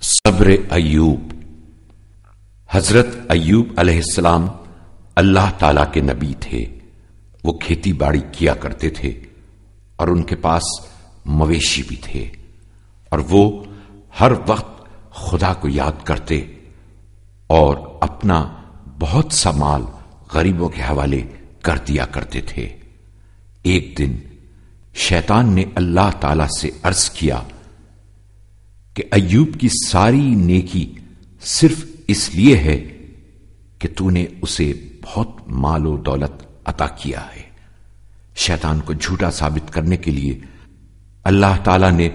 صبر ایوب۔ حضرت ایوب علیہ السلام اللہ تعالی کے نبی تھے۔ وہ کھیتی باڑی کیا کرتے تھے اور ان کے پاس مویشی بھی تھے، اور وہ ہر وقت خدا کو یاد کرتے اور اپنا بہت سا مال غریبوں کے حوالے کر دیا کرتے تھے۔ ایک دن شیطان نے اللہ تعالی سے عرض کیا کہ ایوب کی ساری نیکی صرف اس لیے ہے کہ تو نے اسے بہت مال و دولت عطا کیا ہے۔ شیطان کو جھوٹا ثابت کرنے کے لیے اللہ تعالی نے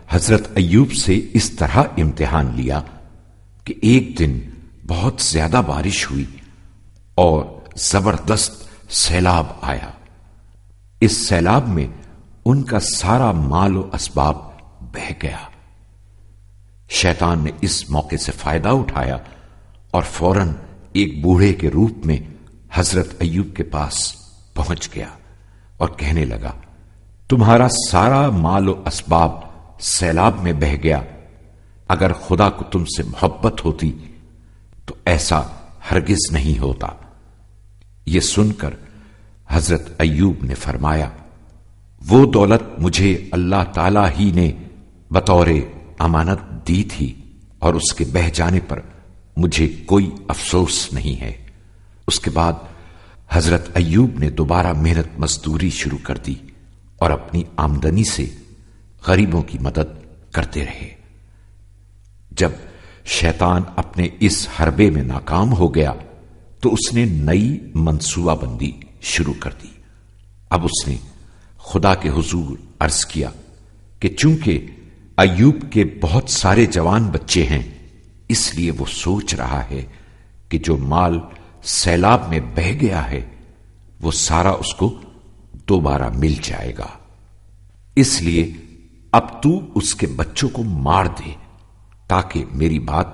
حضرت ایوب سے اس طرح امتحان لیا کہ ایک دن بہت زیادہ بارش ہوئی اور زبردست سیلاب آیا۔ اس سیلاب میں ان کا سارا مال و اسباب بہہ گیا۔ شیطان نے اس موقع سے فائدہ اٹھایا اور فوراً ایک بوڑھے کے روپ میں حضرت ایوب کے پاس پہنچ گیا اور کہنے لگا، تمہارا سارا مال و اسباب سیلاب میں بہہ گیا، اگر خدا کو تم سے محبت ہوتی تو ایسا ہرگز نہیں ہوتا۔ یہ سن کر حضرت ایوب نے فرمایا، وہ دولت مجھے اللہ تعالی ہی نے بطور امانت دی تھی اور اس کے بہہ جانے پر مجھے کوئی افسوس نہیں ہے۔ اس کے بعد حضرت ایوب نے دوبارہ محنت مزدوری شروع کر دی اور اپنی آمدنی سے غریبوں کی مدد کرتے رہے۔ جب شیطان اپنے اس حربے میں ناکام ہو گیا تو اس نے نئی منصوبہ بندی شروع کر دی۔ اب اس نے خدا کے حضور عرض کیا کہ چونکہ ایوب کے بہت سارے جوان بچے ہیں، اس لیے وہ سوچ رہا ہے کہ جو مال سیلاب میں بہہ گیا ہے وہ سارا اس کو دوبارہ مل جائے گا، اس لیے اب تو اس کے بچوں کو مار دے تاکہ میری بات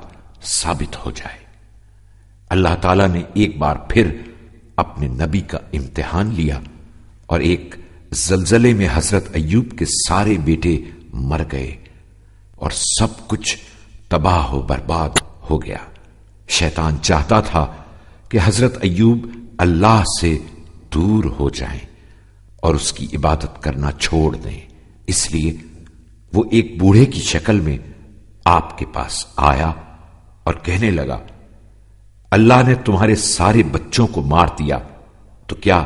ثابت ہو جائے۔ اللہ تعالیٰ نے ایک بار پھر اپنے نبی کا امتحان لیا اور ایک زلزلے میں حضرت ایوب کے سارے بیٹے مر گئے اور سب کچھ تباہ و برباد ہو گیا۔ شیطان چاہتا تھا کہ حضرت ایوب اللہ سے دور ہو جائیں اور اس کی عبادت کرنا چھوڑ دیں، اس لیے وہ ایک بوڑھے کی شکل میں آپ کے پاس آیا اور کہنے لگا، اللہ نے تمہارے سارے بچوں کو مار دیا تو کیا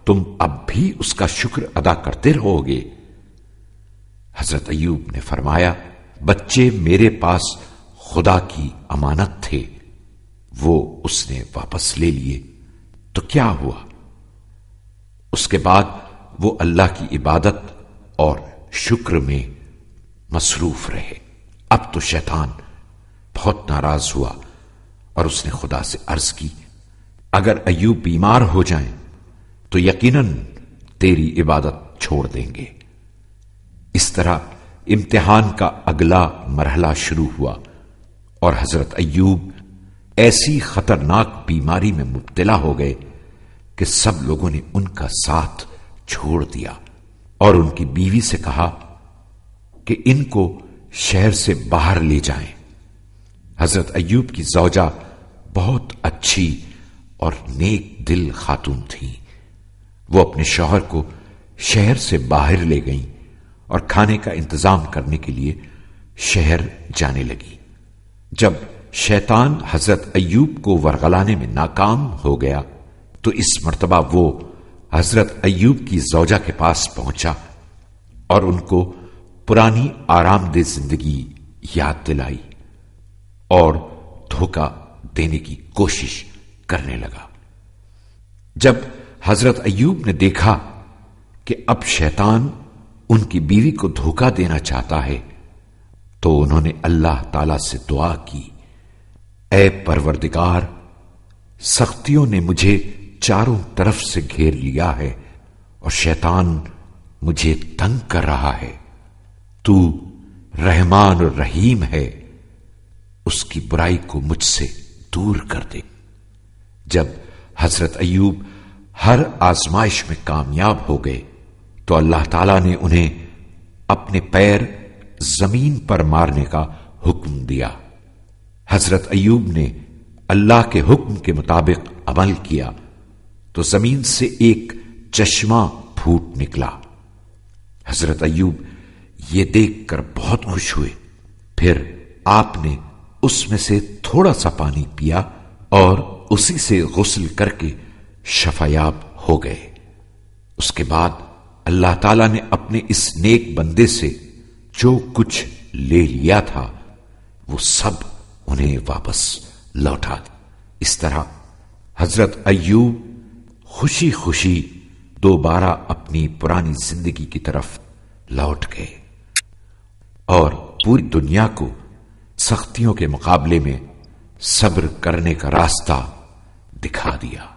تم اب بھی اس کا شکر ادا کرتے رہو گے؟ حضرت ایوب نے فرمایا، بچے میرے پاس خدا کی امانت تھے، وہ اس نے واپس لے لیے تو کیا ہوا؟ اس کے بعد وہ اللہ کی عبادت اور شکر میں مصروف رہے۔ اب تو شیطان بہت ناراض ہوا اور اس نے خدا سے عرض کی، اگر ایوب بیمار ہو جائیں تو یقیناً تیری عبادت چھوڑ دیں گے۔ اس طرح امتحان کا اگلا مرحلہ شروع ہوا اور حضرت ایوب ایسی خطرناک بیماری میں مبتلا ہو گئے کہ سب لوگوں نے ان کا ساتھ چھوڑ دیا اور ان کی بیوی سے کہا کہ ان کو شہر سے باہر لے جائیں۔ حضرت ایوب کی زوجہ بہت اچھی اور نیک دل خاتون تھی۔ وہ اپنے شوہر کو شہر سے باہر لے گئیں اور کھانے کا انتظام کرنے کے لیے شہر جانے لگی۔ جب شیطان حضرت ایوب کو ورغلانے میں ناکام ہو گیا تو اس مرتبہ وہ حضرت ایوب کی زوجہ کے پاس پہنچا اور ان کو پرانی آرام دہ زندگی یاد دلائی اور دھوکہ دینے کی کوشش کرنے لگا۔ جب حضرت ایوب نے دیکھا کہ اب شیطان ان کی بیوی کو دھوکہ دینا چاہتا ہے تو انہوں نے اللہ تعالی سے دعا کی، اے پروردگار، سختیوں نے مجھے چاروں طرف سے گھیر لیا ہے اور شیطان مجھے تنگ کر رہا ہے، تو رحمان اور رحیم ہے، اس کی برائی کو مجھ سے دور کر دے۔ جب حضرت ایوب ہر آزمائش میں کامیاب ہو گئے تو اللہ تعالیٰ نے انہیں اپنے پیر زمین پر مارنے کا حکم دیا حضرت ایوب نے اللہ کے حکم کے مطابق عمل کیا تو زمین سے ایک چشمہ پھوٹ نکلا۔ حضرت ایوب یہ دیکھ کر بہت خوش ہوئے۔ پھر آپ نے اس میں سے تھوڑا سا پانی پیا اور اسی سے غسل کر کے شفایاب ہو گئے۔ اس کے بعد اللہ تعالیٰ نے اپنے اس نیک بندے سے جو کچھ لے لیا تھا وہ سب انہیں واپس لوٹا دیا۔ اس طرح حضرت ایوب خوشی خوشی دوبارہ اپنی پرانی زندگی کی طرف لوٹ گئے اور پوری دنیا کو سختیوں کے مقابلے میں صبر کرنے کا راستہ دکھا دیا۔